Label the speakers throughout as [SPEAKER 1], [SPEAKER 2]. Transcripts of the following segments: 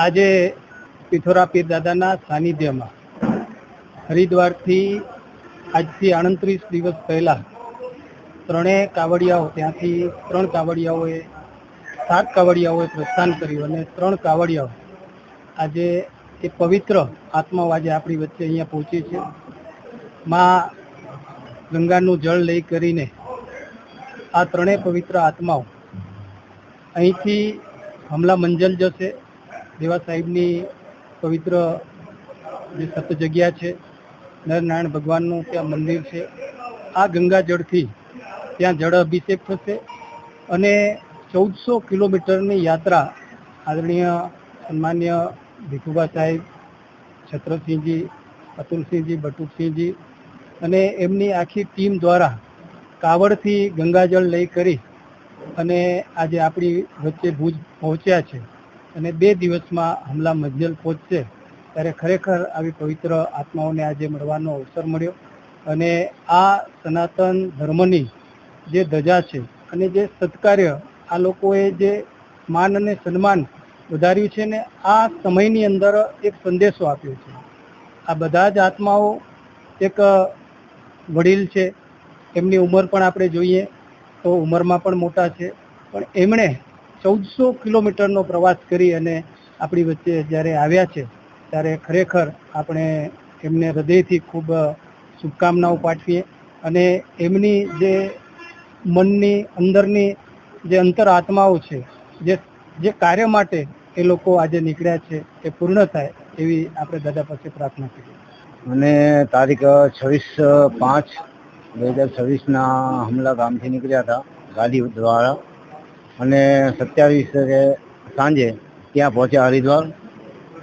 [SPEAKER 1] આજે પિથોરા પીર દાદાના સાનિધ્યમાં હરિદ્વારથી આજથી 38 દિવસ પહેલા ત્રણેય કાવડિયાઓ ત્યાંથી 3 કાવડિયાઓએ 7 કાવડિયાઓએ પ્રસ્થાન કર્યું અને 3 કાવડિયાઓ આજે એ પવિત્ર આત્માઓ આજે આપણી વચ્ચે અહીંયા પહોંચી છે. માં ગંગાનું જળ લઈ કરીને આ ત્રણેય પવિત્ર આત્માઓ અહીંથી હમલા મંજલ જશે. દેવા સાહેબની પવિત્ર જે સત જગ્યા છે, નરનારાયણ ભગવાનનું ત્યાં મંદિર છે. આ ગંગા જળથી ત્યાં જળ અભિષેક થશે અને 1400 કિલોમીટરની યાત્રા આદરણીય સન્માન્ય ભીખુભા સાહેબ, છત્રસિંહજી, અતુલસિંહજી, બટુકસિંહજી અને એમની આખી ટીમ દ્વારા કાવડથી ગંગાજળ લઈ કરી અને આજે આપણી વચ્ચે ભુજ પહોંચ્યા છે અને 2 દિવસમાં હમલા મંજિલ પહોંચશે. ત્યારે ખરેખર આવી પવિત્ર આત્માઓને આજે મળવાનો અવસર મળ્યો અને આ સનાતન ધર્મની જે ધજા છે અને જે સત્કાર્ય આ લોકોએ જે માન અને સન્માન વધાર્યું છે ને આ સમયની અંદર એક સંદેશો આપ્યો છે. આ બધા જ આત્માઓ એક વડીલ છે, એમની ઉંમર પણ આપણે જોઈએ તો ઉંમરમાં પણ મોટા છે, પણ એમણે 1400 કિલોમીટરનો પ્રવાસ કરી અને આપણી વચ્ચે જ્યારે આવ્યા છે ત્યારે ખરેખર આપણે એમને હૃદયથી ખૂબ શુભકામનાઓ પાઠવીએ અને એમની જે મનની અંદરની જે અંતર આત્માઓ છે, જે કાર્ય માટે એ લોકો આજે નીકળ્યા છે એ પૂર્ણ થાય એવી આપણે દાદા પાસે પ્રાર્થના કરીએ.
[SPEAKER 2] અને તારીખ 26/5/2026 હમલા ગામથી નીકળ્યા હતા ગાડી દ્વારા અને 27 સાંજે ત્યાં પહોંચ્યા હરિદ્વાર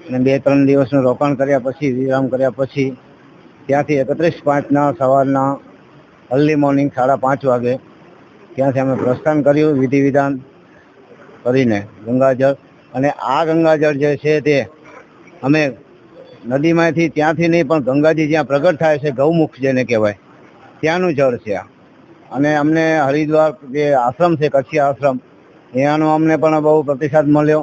[SPEAKER 2] અને 2-3 દિવસનું રોકાણ કર્યા પછી વિરામ કર્યા પછી ત્યાંથી 31/5 સવારના અર્લી મોર્નિંગ 5:30 વાગે ત્યાંથી અમે પ્રસ્થાન કર્યું વિધિ વિધાન કરીને ગંગાજળ. અને આ ગંગાજળ જે છે તે અમે નદીમાંથી ત્યાંથી નહીં પણ ગંગાજી જ્યાં પ્રગટ થાય છે ગૌમુખ જેને કહેવાય ત્યાંનું જળ છે આ. અને અમને હરિદ્વાર જે આશ્રમ છે કચ્છી આશ્રમ ત્યાંનો અમને પણ બહુ પ્રતિસાદ મળ્યો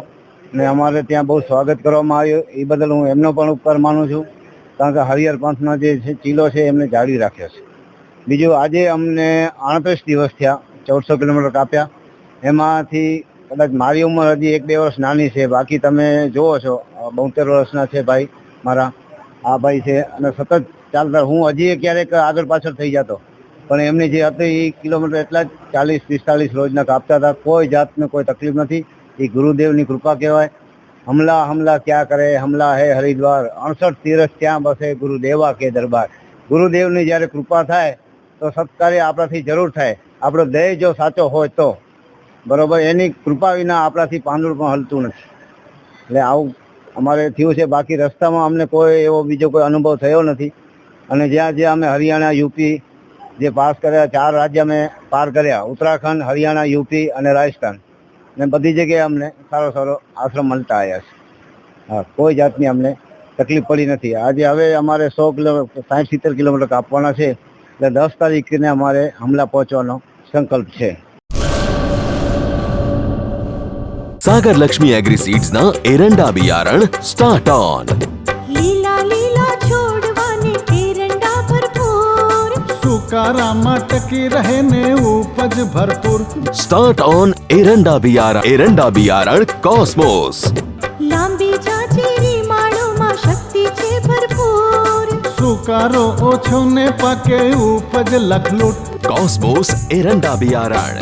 [SPEAKER 2] અને અમારે ત્યાં બહુ સ્વાગત કરવામાં આવ્યું. એ બદલ હું એમનો પણ ઉપકાર માનું છું, કારણ કે હરિહર પંથનો જે ચીલો છે એમને જાળવી રાખ્યો છે. બીજું આજે અમને 38 દિવસ થયા, 1400 કિલોમીટર કાપ્યા. એમાંથી કદાચ મારી ઉંમર હજી 1-2 વર્ષ નાની છે, બાકી તમે જુઓ છો 72 વર્ષના છે ભાઈ મારા. આ ભાઈ છે અને સતત ચાલતા હું હજી ક્યારેક આગળ પાછળ થઈ જતો, પણ એમની જે હતી એ કિલોમીટર એટલા જ 40-45 રોજના કાપતા હતા. કોઈ જાતને કોઈ તકલીફ નથી. એ ગુરુદેવની કૃપા કહેવાય. હમલા ક્યાં કરે, હમલા હે હરિદ્વાર 68 તીરથ ત્યાં બસે ગુરુદેવા કે દરબાર. ગુરુદેવની જ્યારે કૃપા થાય તો સત્કાર્ય આપણાથી જરૂર થાય. આપણો દેહ જો સાચો હોય તો બરોબર, એની કૃપા વિના આપણાથી પાંદડું પણ હલતું નથી. એટલે આવું અમારે થયું છે. બાકી રસ્તામાં અમને કોઈ એવો બીજો કોઈ અનુભવ થયો નથી. અને જ્યાં અમે હરિયાણા, યુપી જે પાસ કર્યા, 4 રાજ્ય અમે પાર કર્યા, ઉત્તરાખંડ, હરિયાણા, યુપી અને રાજસ્થાન, ને બધી જગ્યાએ અમને સારો આશ્રમ મળતા આવ્યા છે. હા, કોઈ જાતની અમને તકલીફ પડી નથી. આજે હવે અમારે 60-70 કિલોમીટર કાપવાના છે, એટલે 10 તારીખને અમારે હમલા પહોંચવાનો સંકલ્પ છે.
[SPEAKER 3] सागर लक्ष्मी एग्रीसीड्स ना एरंडा बियारण स्टार्ट ऑन.
[SPEAKER 4] લીલા લીલા છોડવાને એરંડા ભરપૂર,
[SPEAKER 5] સુકારામાં ટકી રહે ને ઉપજ ભરપૂર.
[SPEAKER 3] स्टार्ट ऑन एरंडा बियारण कॉस्मोस.
[SPEAKER 4] લાંબી જાચેરી માળોમાં શક્તિ છે ભરપૂર,
[SPEAKER 5] સુકારો ઓછો ને પાકે ઉપજ લખલૂટ.
[SPEAKER 3] कॉस्मोस एरंडा बियारण.